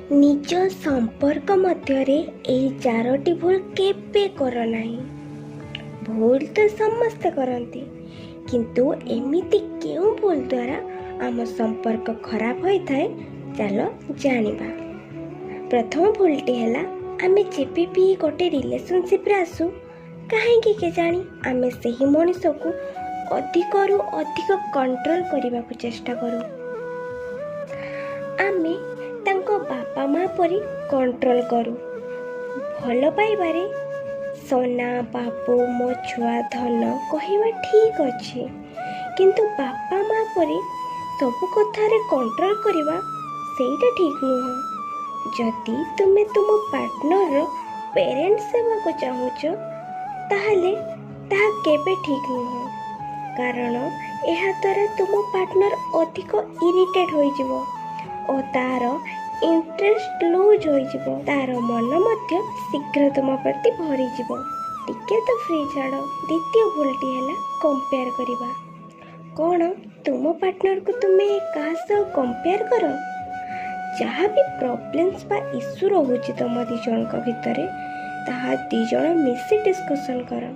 निज संपर्क मध्यरे एही चारोटी भूल केबे कर नाही। भूल तो समस्ते करती, किंतु एमिति केउ भूल द्वारा आम संपर्क खराब होता है चलो जानिबा। प्रथम भूलटी है आमे जेबे भी गोटे रिलेशनशिप रे आसु कहीं के जानी आमे सही मनुष्य को अधिक रु अधिक कंट्रोल करने को चेष्टा करूँ। आमे तांको बापा माँ परी कंट्रोल करू। भल पाइबारे सोना बाबू मो छुआ धन कहवा ठीक अच्छे, किंतु बापा माँ परी सबु कथारे कंट्रोल करवा सेटा ठीक नुह। जदि तुमे तुम पार्टनर पेरेंट्स सेवा को चाहूच ताहले ताहा केबे ठीक नुह, कारण एहा द्वारा तुम पार्टनर अधिक इरिटेट होई जिवो और तार इंटरेस्ट लूज हो तार मन मध्य शीघ्र तुम प्रति भरी जीवो। टिके तो फ्री छाड़। द्वितीय भूलटी है कंपेयर करवा। कौन तुम पार्टनर को तुम्हें क्या सह कंपेयर कर? जहाँ भी प्रॉब्लम्स बा इश्यू रोचे तुम दी जन भितर ताहा दी जन मिसी डिस्कशन कर,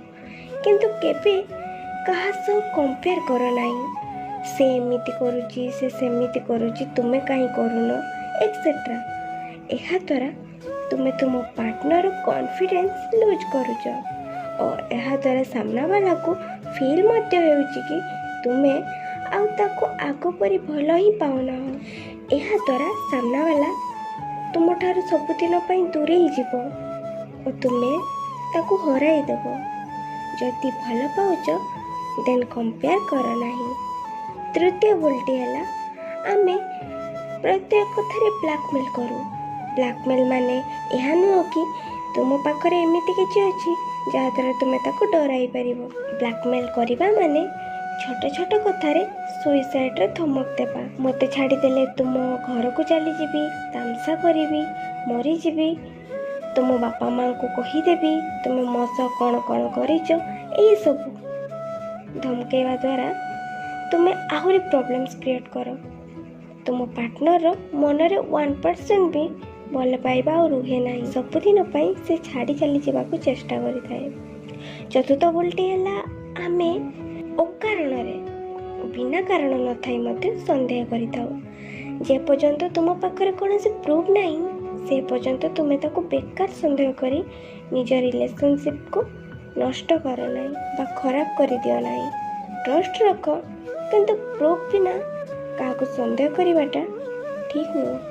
किंतु केबे कहा सह कंपेयर कर नहीं। से एमिति करुची से सेमिति करुची तुमे कहीं करूनो एक्सेट्रा। एहा द्वारा तुमे तुम पार्टनर कॉन्फिडेंस लूज करुच और एहा द्वारा सामना वाला को फील मध्य होउची कि तुमे आउ ताको आगो परी भलो ही पाउना हो। एहा द्वारा सामना वाला तुम ठार सबुदिन पई दूरे ही जीवो और तुमे ताको हराई देबो। जदि भलो पाउच देन कंपेयर कर नाही। तृतीय भूलटी है आमे प्रत्येक कथारे ब्लैकमेल करूँ। ब्लैकमेल माने यह नुह कि तुम पाखरे एमिति किछि अछि जहाँद्वारा तुम ताको डराई पारिबो। ब्लैकमेल करिबा माने छोट छोट कथारे सुइसाइड रे धमक देबा। मते छाड़ी देले तुम घर को चली जीवी, तामसा करिवी, मरी जीवी, तुम बापा माँ को कहीदेवी तुम मो सह कौन कौन करिଛ एई सब धमकेवा द्वारा तुम्हें आहुरी प्रॉब्लम्स क्रिएट कर। तुम पार्टनर मनरे 1% भी भल पाइबा और रुहे नहीं। सबुदिन से छाड़ी चली जावाक चेष्टा करें। चतुर्थ भूलटी है आमे अकारण बिना कारण न थाई मते संदेह करिथाउ। जे पर्यंत तुम पाखरे कौन से प्रूफ नहीं से पर्यंत तुम्हें ताको बेकार संदेह करी निज रिलेशनशिप को नष्ट कर नहीं बा खराब कर दियो नहीं। ट्रस्ट रख, किंतु प्रूफ बिना क्या संदेह करवाटा ठीक नुह।